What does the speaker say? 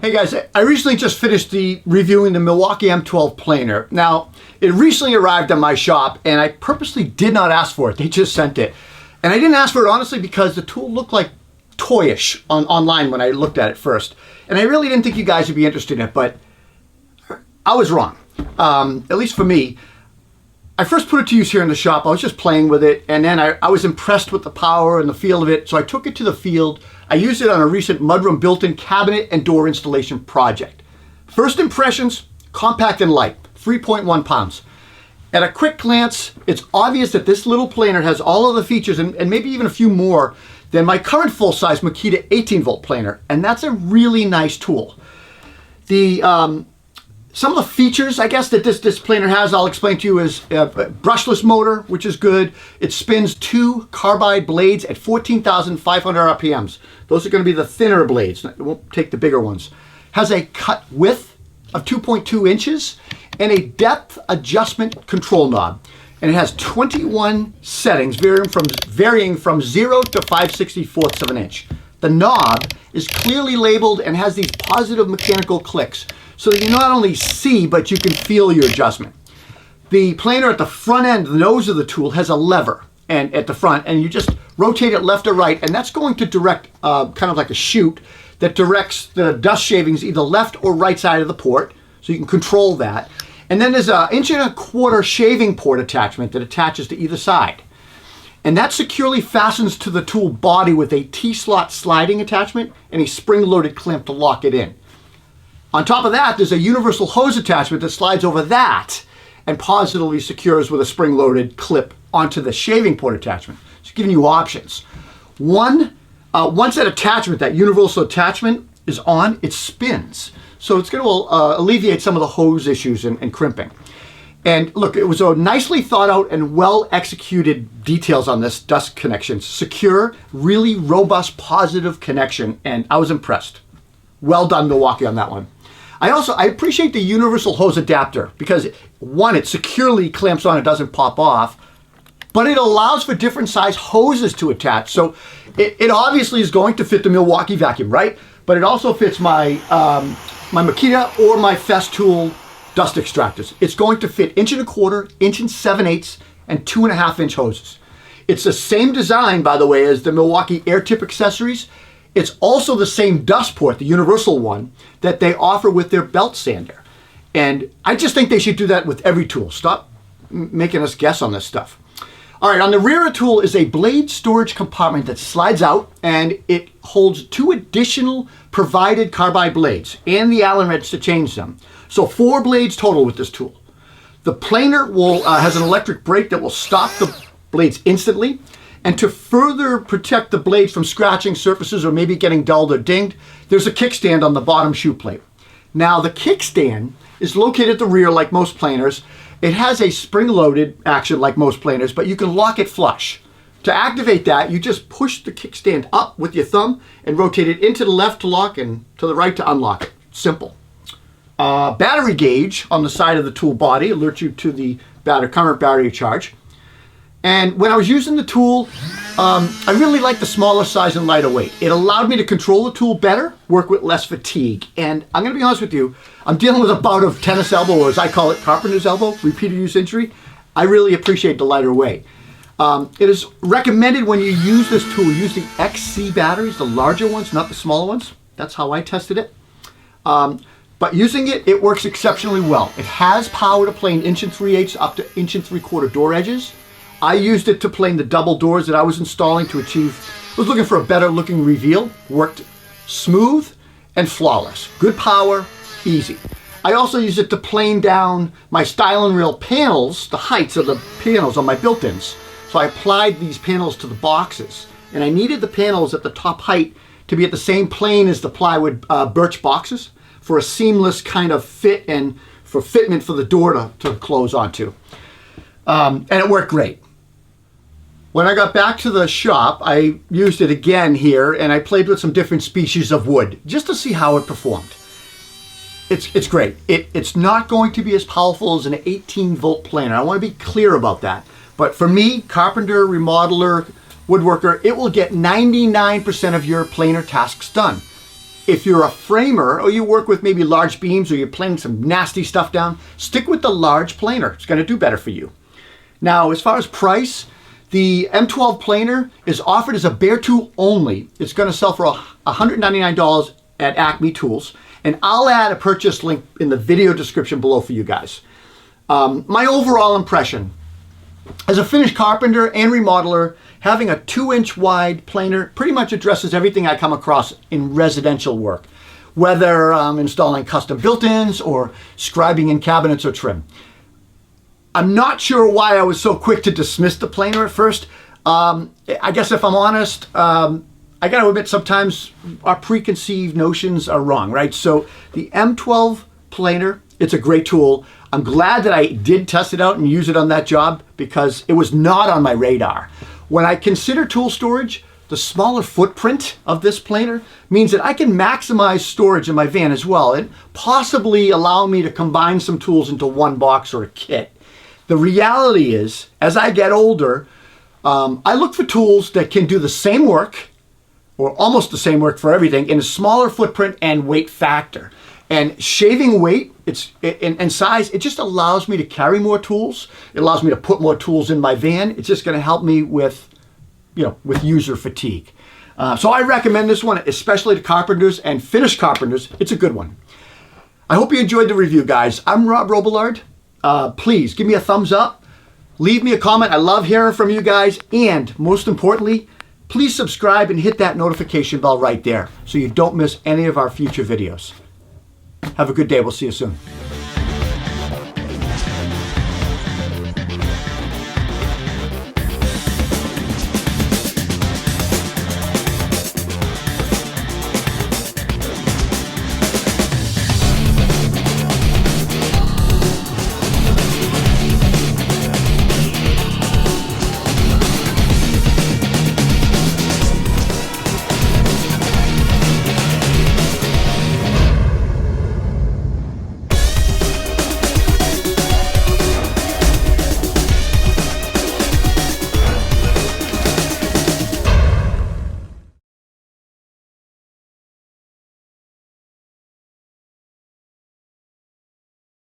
Hey guys, I recently just finished reviewing the Milwaukee M12 Planer. Now, it recently arrived at my shop and I purposely did not ask for it. They just sent it. And I didn't ask for it honestly because the tool looked like toyish online when I looked at it first. And I really didn't think you guys would be interested in it, but I was wrong. At least for me. I first put it to use here in the shop. I was just playing with it, and then I was impressed with the power and the feel of it, so I took it to the field. I used it on a recent mudroom built-in cabinet and door installation project. First impressions, compact and light, 3.1 pounds. At a quick glance, it's obvious that this little planer has all of the features, and maybe even a few more, than my current full-size Makita 18-volt planer, and that's a really nice tool. Some of the features, I guess, that this planer has, I'll explain to you, is brushless motor, which is good. It spins 2 carbide blades at 14,500 RPMs. Those are going to be the thinner blades. It won't take the bigger ones. Has a cut width of 2.2 inches and a depth adjustment control knob. And it has 21 settings varying from 0 to 5/64ths of an inch. The knob is clearly labeled and has these positive mechanical clicks, so that you not only see, but you can feel your adjustment. The planer at the front end, the nose of the tool, has a lever and at the front, and you just rotate it left or right, and that's going to direct, kind of like a chute, that directs the dust shavings either left or right side of the port, so you can control that. And then there's an 1.25 inch shaving port attachment that attaches to either side. And that securely fastens to the tool body with a T-slot sliding attachment and a spring-loaded clamp to lock it in. On top of that, there's a universal hose attachment that slides over that and positively secures with a spring-loaded clip onto the shaving port attachment. It's giving you options. Once that attachment, that universal attachment, is on, it spins. So it's going to alleviate some of the hose issues and crimping. And look, it was a nicely thought out and well-executed details on this dust connection. Secure, really robust, positive connection, and I was impressed. Well done, Milwaukee, on that one. I appreciate the universal hose adapter because, one, it securely clamps on, it doesn't pop off, but it allows for different size hoses to attach. So it obviously is going to fit the Milwaukee vacuum, right? But it also fits my Makita or my Festool dust extractors. It's going to fit 1.25 inch, 1.7/8, and 2.5 inch hoses. It's the same design, by the way, as the Milwaukee air tip accessories. It's also the same dust port, the universal one, that they offer with their belt sander. And I just think they should do that with every tool. Stop making us guess on this stuff. All right, on the rear of the tool is a blade storage compartment that slides out, and it holds 2 additional provided carbide blades and the Allen wrench to change them. So 4 blades total with this tool. The planer has an electric brake that will stop the blades instantly. And to further protect the blades from scratching surfaces or maybe getting dulled or dinged, there's a kickstand on the bottom shoe plate. Now, the kickstand is located at the rear like most planers. It has a spring-loaded action like most planers, but you can lock it flush. To activate that, you just push the kickstand up with your thumb and rotate it into the left to lock and to the right to unlock it. Simple. Battery gauge on the side of the tool body alerts you to the current battery charge. And when I was using the tool, I really liked the smaller size and lighter weight. It allowed me to control the tool better, work with less fatigue. And I'm going to be honest with you, I'm dealing with a bout of tennis elbow, or as I call it, carpenter's elbow, repeated use injury. I really appreciate the lighter weight. It is recommended when you use this tool, use the XC batteries, the larger ones, not the smaller ones. That's how I tested it. But using it, it works exceptionally well. It has power to plane 1.3/8 up to 1.75 door edges. I used it to plane the double doors that I was installing to achieve, I was looking for a better looking reveal. Worked smooth and flawless. Good power, easy. I also used it to plane down my style and rail panels, the heights of the panels on my built-ins. So I applied these panels to the boxes, and I needed the panels at the top height to be at the same plane as the plywood birch boxes for a seamless kind of fit and for fitment for the door to close onto. And it worked great. When I got back to the shop, I used it again here, and I played with some different species of wood just to see how it performed. It's great. It's not going to be as powerful as an 18-volt planer. I want to be clear about that. But for me, carpenter, remodeler, woodworker, it will get 99% of your planer tasks done. If you're a framer or you work with maybe large beams or you're planing some nasty stuff down, stick with the large planer. It's going to do better for you. Now, as far as price, the M12 Planer is offered as a bare tool only. It's going to sell for $199 at Acme Tools, and I'll add a purchase link in the video description below for you guys. My overall impression, as a finished carpenter and remodeler, having a 2-inch wide planer pretty much addresses everything I come across in residential work, whether installing custom built-ins or scribing in cabinets or trim. I'm not sure why I was so quick to dismiss the planer at first. I guess if I'm honest, I got to admit sometimes our preconceived notions are wrong, right? So the M12 Planer, it's a great tool. I'm glad that I did test it out and use it on that job because it was not on my radar. When I consider tool storage, the smaller footprint of this planer means that I can maximize storage in my van as well and possibly allow me to combine some tools into one box or a kit. The reality is, as I get older, I look for tools that can do the same work or almost the same work for everything in a smaller footprint and weight factor. And shaving weight and size, it just allows me to carry more tools. It allows me to put more tools in my van. It's just going to help me with, with user fatigue. So I recommend this one, especially to carpenters and finished carpenters. It's a good one. I hope you enjoyed the review, guys. I'm Rob Robillard. Please give me a thumbs up. Leave me a comment. I love hearing from you guys. And most importantly, please subscribe and hit that notification bell right there so you don't miss any of our future videos. Have a good day. We'll see you soon.